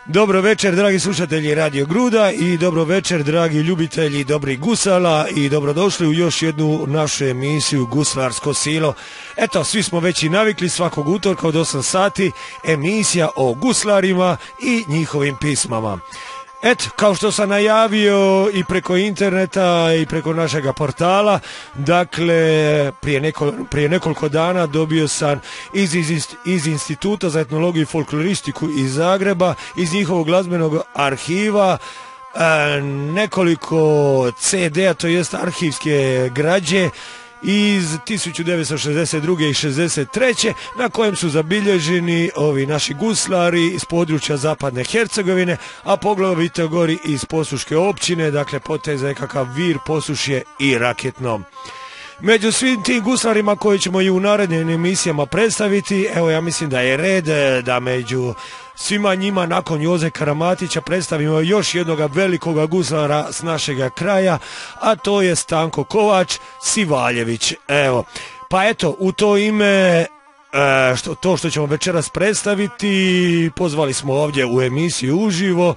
Dobro večer, dragi slušatelji Radio Gruda i dobro večer, dragi ljubitelji dobrih gusala i dobrodošli u još jednu našu emisiju Guslarsko silo. Eto, svi smo već i navikli svakog utorka od 8 sati emisija o guslarima i njihovim pismama. Eto, kao što sam najavio i preko interneta i preko našega portala, dakle, prije nekoliko dana dobio sam iz Instituta za etnologiju i folkloristiku iz Zagreba, iz njihovog glazbenog arhiva, nekoliko CD-a, to jest arhivske građe, iz 1962. i 63. na kojem su zabilježeni ovi naši guslari iz područja Zapadne Hercegovine, a poglavito gori iz Posuške općine, dakle poteze kakav Vir, Posušje i Raketno. Među svim tim guslarima koji ćemo i u narednim emisijama predstaviti, evo ja mislim da je red da među svima njima nakon Joze Karamatića predstavimo još jednoga velikoga guslara s našega kraja, a to je Stanko Kovač Sivaljević. Evo, pa eto, u to ime to što ćemo večeras predstaviti, pozvali smo ovdje u emisiju uživo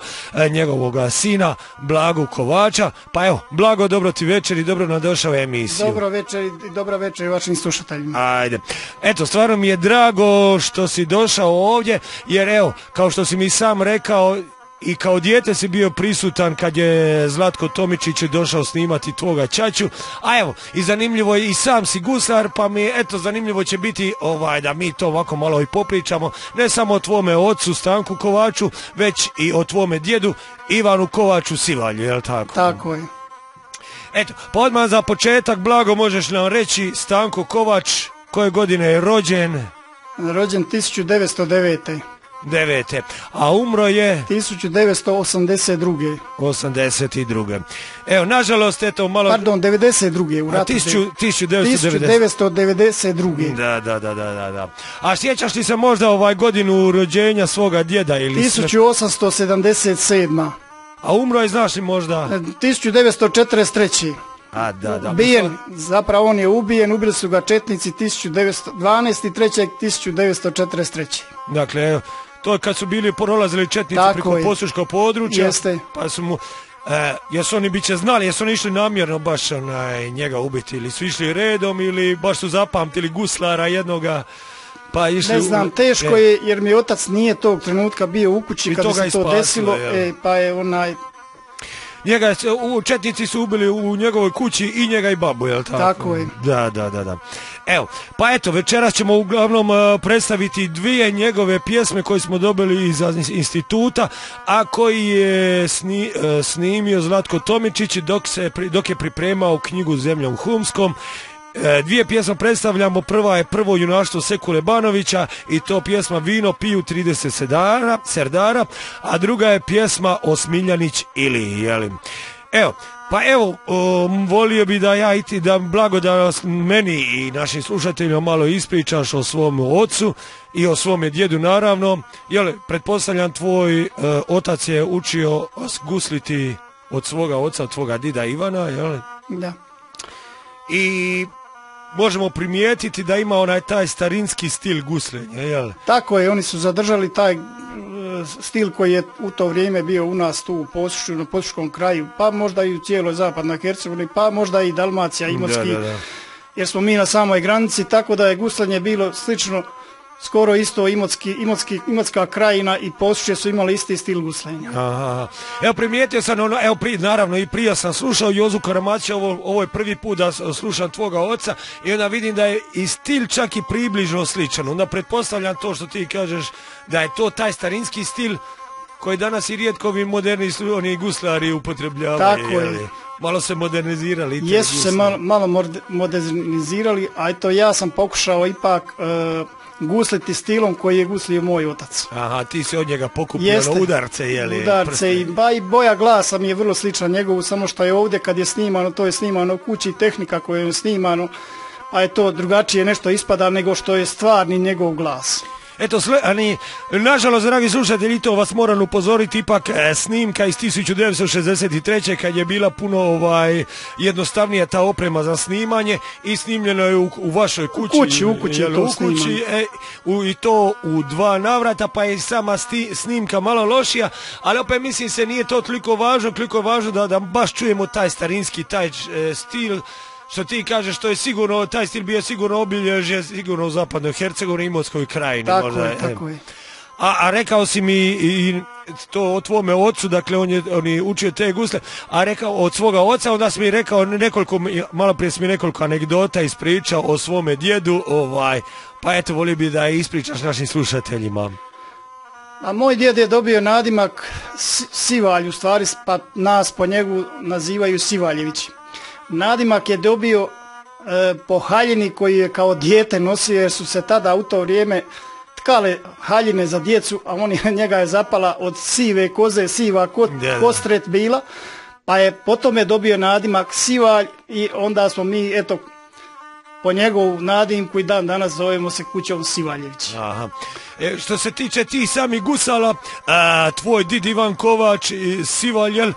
njegovoga sina Blagu Kovača. Pa evo, Blago, dobro ti večer i dobro nam došao u emisiju. Dobro večer i dobra večer vašim slušateljima. Ajde. Eto, stvarno mi je drago što si došao ovdje, jer evo, kao što si mi sam rekao, i kao dijete si bio prisutan kad je Zlatko Tomičić došao snimati tvoga ćaću, a evo, i zanimljivo je, i sam si guslar, pa mi je, eto, zanimljivo će biti da mi to ovako malo i popričamo, ne samo o tvome ocu Stanku Kovaču, već i o tvome djedu Ivanu Kovaču Sivalju, je li tako? Tako je. Eto, pa odmah za početak, Blago, možeš nam reći Stanko Kovač koje godine je rođen? Rođen 1909. A umro je 1982. 82. Evo, nažalost, eto malo... Pardon, 92. u ratu. 1992. Da. A sjećaš li se možda godinu rođenja svoga djeda ili... 1877. A umro je, znaš li možda? 1943. A, da. Ubijen, zapravo on je ubijen, ubili su ga četnici 1943. Dakle, evo, to kad su bili prolazili četnici preko Posuškog područja, jeste. Pa su mu, jesu oni biće znali, jesu oni išli namjerno baš njega ubiti, ili su išli redom, ili baš su zapamtili guslara jednoga, pa išli... Ne znam, teško je, jer mi otac nije tog trenutka bio u kući kada se to desilo, pa je onaj... Četnici su ubili u njegovoj kući i njega i babu, jel tako? Tako je. Da. Evo, pa eto, večeras ćemo uglavnom predstaviti dvije njegove pjesme koje smo dobili iz instituta, a koji je snimio Zlatko Tomičić dok je pripremao knjigu Zemljom humskom. Dvije pjesme predstavljamo, prva je Prvo junaštvo Sekule Banovića i to pjesma Vino piju 30 serdara, a druga je pjesma Osmiljanić ili, jeli. Evo, pa evo, volio bi da Blago da meni i našim slušateljima malo ispričaš o svom ocu i o svome djedu naravno, jel, pretpostavljam tvoj otac je učio gusliti od svoga oca, od tvoga dida Ivana, jel? Da. I možemo primijetiti da ima taj starinski stil guslenja, jel? Tako je, oni su zadržali taj stil koji je u to vrijeme bio u nas tu u Posušju, na Posuškom kraju, pa možda i u cijeloj Zapadnoj Hercegovini, pa možda i Dalmacija, Imotski, jer smo mi na samoj granici, tako da je guslenje bilo slično, skoro isto Imotska krajina i Posušje su imali isti stil guslenja. Aha. Evo, primijetio sam, naravno i prije sam slušao Jozu Karamatića, ovo je prvi put da slušam tvoga oca i onda vidim da je i stil čak i približno sličan. Onda pretpostavljam to što ti kažeš da je to taj starinski stil koji danas i rijetko vi moderni oni guslari upotrebljavaju. Tako je. Malo se modernizirali. Jesu se malo modernizirali, a eto ja sam pokušao ipak gusliti stilom koji je guslio moj otac. Aha, ti si od njega pokupio udarce, jeli? Udarce i boja glasa mi je vrlo slična njegovu, samo što je ovdje kad je snimano, to je snimano u kući i tehnika koja je snimano, a je to drugačije nešto ispada nego što je stvarni njegov glas. Eto, nažalost, dragi slušatelji, to vas moram upozoriti, ipak snimka iz 1963. kad je bila puno jednostavnija ta oprema za snimanje i snimljeno je u vašoj kući. U kući to snimanje. I to u 2 navrata, pa je sama snimka malo lošija, ali opet mislim se nije to toliko važno da baš čujemo taj starinski, taj stil, što ti kažeš, to je sigurno, taj stil bio sigurno obilježje, sigurno u zapadnoj Hercegovini, Imotskoj krajini. Tako je. A rekao si mi i to o tvome ocu, dakle on je učio te gusle, a rekao od svoga oca, onda si mi rekao malo prije si mi nekoliko anegdota ispričao o svome djedu, pa eto, volio bi da ispričaš našim slušateljima. A moj djed je dobio nadimak Sivalj, u stvari, pa nas po njegu nazivaju Sivaljevići. Nadimak je dobio po haljini koji je kao dijete nosio, jer su se tada u to vrijeme tkale haljine za djecu, a njega je zapala od sive koze, siva kostret bila, pa je potom je dobio nadimak Sivalj i onda smo mi, eto, po njegovu nadimku i dan danas zovemo se kućom Sivaljević. Aha. Što se tiče tih samih gusala, tvoj did Ivan Kovač Sivalj,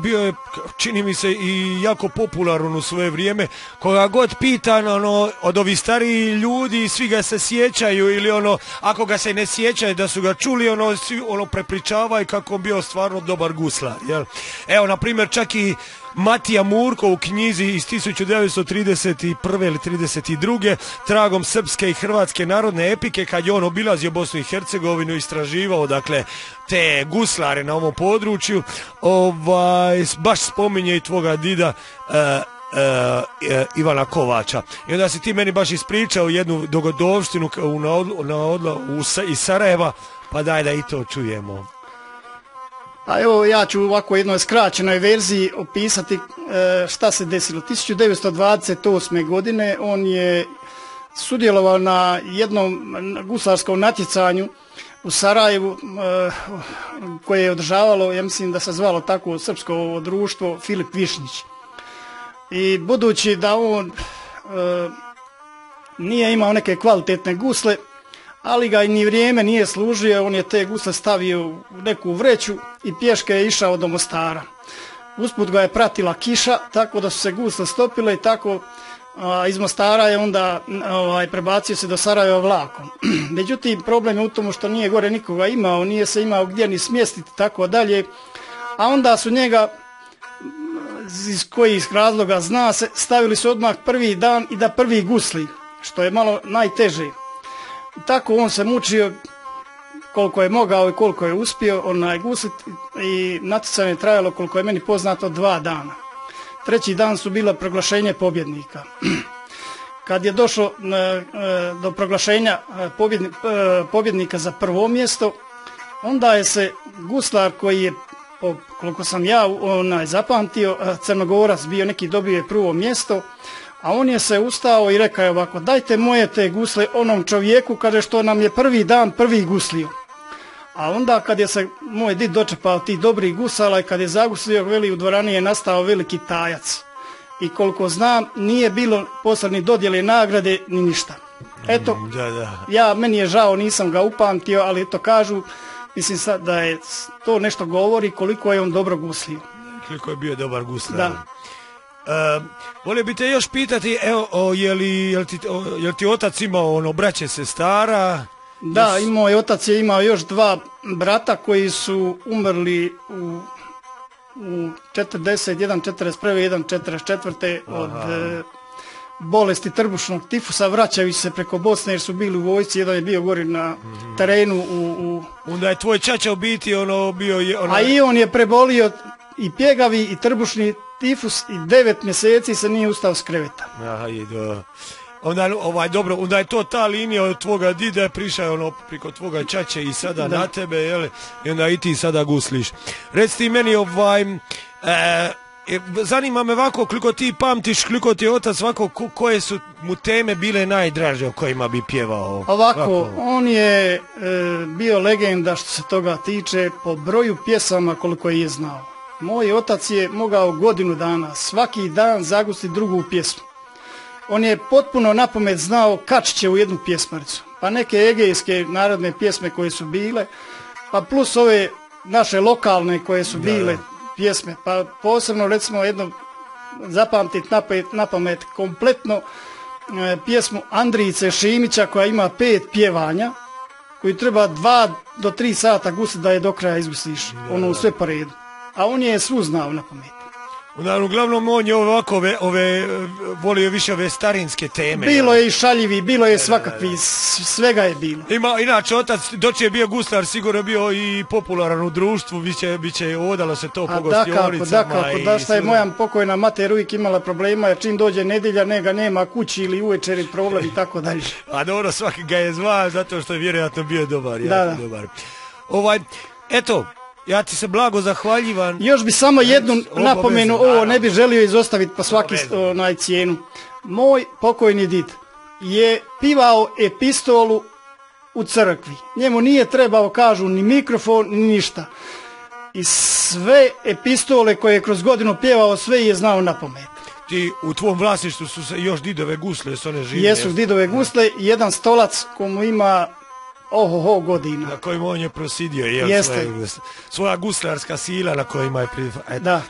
bio je, čini mi se, i jako popularan u svoje vrijeme. Koga god pitan, od ovih stariji ljudi, svi ga se sjećaju, ili ako ga se ne sjećaju da su ga čuli, svi prepričavaju kako on bio stvarno dobar guslar. Jel? Evo, na primjer, čak i Matija Murko u knjizi iz 1931. ili 32. tragom srpske i hrvatske narodne epike, kad je on obilazio Bosnu i Hercegovinu, istraživao, dakle, te guslare na ovom području, baš spominje i tvoga dida Ivana Kovača. I onda si ti meni baš ispričao jednu dogodovštinu iz Sarajeva, pa daj da i to čujemo. A evo, ja ću ovako u jednoj skraćenoj verziji opisati šta se desilo. 1928. godine on je sudjelovao na jednom guslarskom natjecanju u Sarajevu koje je održavalo, ja mislim da se zvalo tako srpsko društvo Filip Višnjić. I budući da on nije imao neke kvalitetne gusle, ali ga ni vrijeme nije služio, on je te gusle stavio u neku vreću i pješke je išao do Mostara. Usput ga je pratila kiša, tako da su se gusle stopile i tako iz Mostara je onda prebacio se do Sarajeva vlakom. Međutim, problem je u tomu što nije gore nikoga imao, nije se imao gdje ni smjestiti, tako dalje, a onda su njega, iz kojih razloga zna se, stavili su odmah prvi dan i da prvi gusli, što je malo najteže. Tako on se mučio koliko je mogao i koliko je uspio gusliti i natjecanje je trajalo, koliko je meni poznato, 2 dana. 3. dan su bilo proglašenje pobjednika. Kad je došlo do proglašenja pobjednika za prvo mjesto, onda je se guslar koji je, koliko sam ja zapamtio, Crnogorac bio neki, dobio je prvo mjesto, a on je se ustao i rekao je ovako: dajte moje te gusle onom čovjeku, kaže, što nam je prvi dan prvi guslio. A onda kad je se moj did dočepao tih dobrih gusala i kad je zaguslio, veli, u dvorani je nastao veliki tajac. I koliko znam, nije bilo posle ni dodjele nagrade ni ništa. Eto, meni je žao, nisam ga upamtio, ali eto kažu, mislim sad da je to nešto govori koliko je on dobro guslio. Koliko je bio dobar guslar. Da. Volio bi te još pitati, evo, jel ti otac imao braće, sestara? Da, moj otac je imao još 2 brata koji su umrli u 41, 41, 1, 44 od bolesti trbušnog tifusa, vraćajući se preko Bosne jer su bili u vojsci, jedan je bio gori na terenu Onda je tvoj čača u biti bio... A i on je prebolio i pjegavi i trbušni tifus i 9 mjeseci se nije ustao s kreveta. Aha, dobro, onda je to ta linija od tvoga dida prišao priko tvoga čače i sada na tebe, jel? I onda i ti sada gusliš. Reci ti meni, zanima me ovako, koliko ti pamtiš, koliko ti je otac ovako, koje su mu teme bile najdraže o kojima bi pjevao? Ovako, on je bio legenda što se toga tiče po broju pjesama koliko je znao. Moj otac je mogao godinu dana, svaki dan zagusti drugu pjesmu. On je potpuno napamet znao kačiće u jednu pjesmaricu. pa neke egejske narodne pjesme koje su bile, pa plus ove naše lokalne koje su bile pjesme, pa posebno recimo jedno zapamtiti na pamet kompletno pjesmu Andrijice Šimića koja ima 5 pjevanja, koji treba 2 do 3 sata gusiti da je do kraja izgustiš, ono sve po redu. A on je svu znao na pamet. Uglavnom on je ovako volio više ove starinske teme. Bilo je i šaljivi, bilo je svakakvi, svega je bilo. Inače, otac doći je bio guslar, sigurno bio i popularan u društvu, biće odalo se to po gostionicama. Da šta je moja pokojna mater uvijek imala problema, jer čim dođe nedjelja, njega nema kući ili uvečer je problem i tako dalje. A dobro, svaki ga je zvao zato što je vjerojatno bio dobar. Dobar. Eto, ja ti se blago zahvaljivam. Još bi samo jednu napomenu, ovo ne bi želio izostaviti po svaki cijenu. Moj pokojni did je pivao epistolu u crkvi. Njemu nije trebao, kažu, ni mikrofon, ni ništa. I sve epistole koje je kroz godinu pjevao, sve je znao na pamet. Ti, u tvom vlasništvu su se još didove gusle, su one žive? Jesu didove gusle i jedan stolac komu ima godina. Na kojim on je prosidio, svoja guslarska sila na kojima je Da.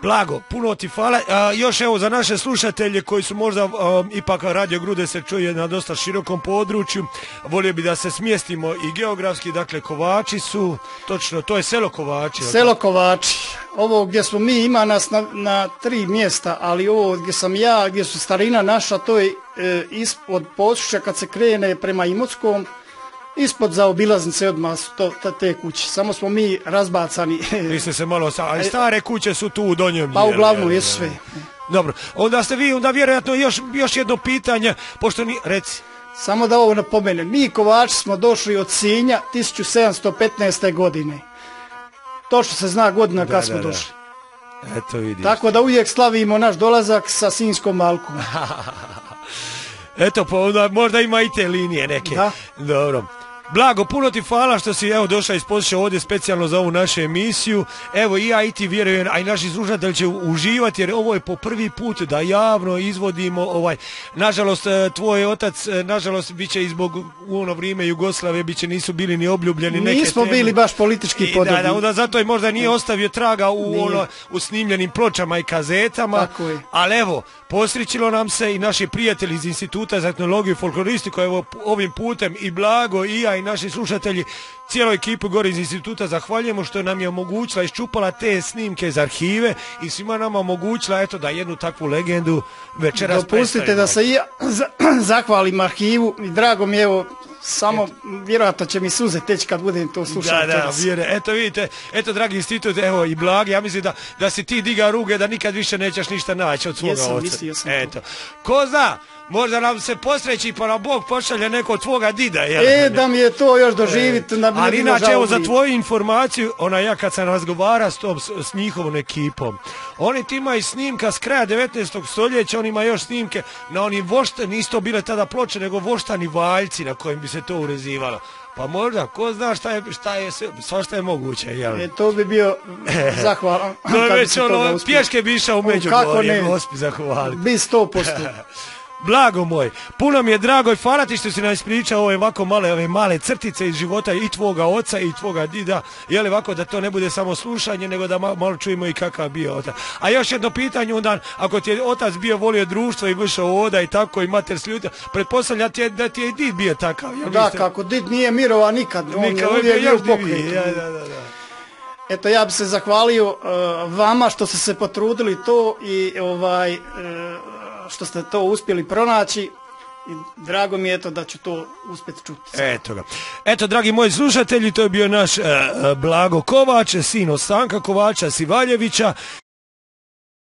Blago, puno ti hvala. Još evo za naše slušatelje koji su možda ipak Radio Grude se čuje na dosta širokom području, volio bi da se smjestimo i geografski, dakle Kovači su, točno, to je selo Kovači. Selo Kovači. Ovo gdje smo mi ima nas na 3 mjesta, ali ovo gdje sam ja, gdje su starina naša, to je ispod Posušća kad se krene prema Imotskom, ispod zaobilaznice odmah su te kuće, samo smo mi razbacani. Vi ste se malo, ali stare kuće su tu u Donjem. Pa uglavnom jesu sve. Dobro, onda vjerojatno još jedno pitanje, pošto reci. Samo da ovo napomenem, mi Kovači smo došli od Sinja 1715. godine. Točno se zna godina kad smo došli. Eto vidiš. Tako da uvijek slavimo naš dolazak sa Sinjskom malkom. Eto, pa onda možda ima i te linije neke. Da. Dobro. Blago, puno ti hvala što si došao iz Posušća ovdje specijalno za ovu našu emisiju. Evo i ja i ti vjerujem, a i naši slušatelji će uživati jer ovo je po prvi put da javno izvodimo nažalost tvoj otac, nažalost bit će i zbog u ono vrijeme Jugoslavije nisu bili ni obljubljeni neke nismo teme. Bili baš politički podobni. Da, onda zato i možda nije ostavio traga u snimljenim pločama i kazetama. Tako je. Ali evo, posrećilo nam se i naši prijatelji iz Instituta za etnologiju i folkloristiku, evo ovim putem i Blago i ja i naši slušatelji, cijeloj ekipu gore iz instituta zahvaljujemo što nam je omogućila, iščupala te snimke iz arhive i svima nama omogućila da jednu takvu legendu večeras predstavimo. Dopustite da se i ja zahvalim arhivu i drago mi je samo vjerojatno će mi suze teći kad budem to slušao. Da, eto vidite, dragi institut, evo i Blagi, ja mislim da si ti diga ruge da nikad više nećeš ništa naći od svoga oca. Mislio sam. Eto, ko zna, možda nam se posreći pa nam Bog pošalje neko od tvoga dida. Da mi je to još doživiti. Ali inače, evo za tvoju informaciju, ja kad sam razgovara s njihovom ekipom, oni ti imaju snimka s kraja 19. stoljeća, oni imaju još snimke na onim nisu to bile tada ploče, nego voštani valjci na kojim bi se to urezivalo. Pa možda, ko zna svašta je moguće, jel? To bi bio zahvalan. To je već pješke bi išao u Međugorje, Gospi zahvaliti. Bi 100%. Blago moj, puno mi je drago i hvala ti što si nam ispričao ovako male crtice iz života i tvoga oca i tvoga dida, ovako da to ne bude samo slušanje, nego da malo čujemo i kakav bio otac. A još jedno pitanje onda, ako ti je otac bio volio društvo i vršao oda i tako i mater sljuta, pretpostavljam da ti je i did bio takav. Da, kako did nije mirova nikad, on je uvijek bio pokret. Eto, ja bi se zahvalio vama što ste se potrudili to i što ste to uspjeli pronaći i drago mi je da ću to uspjeti čuti. Eto, dragi moji slušatelji, to je bio naš Blago Kovač, sin od Stanka Kovača Sivaljevića.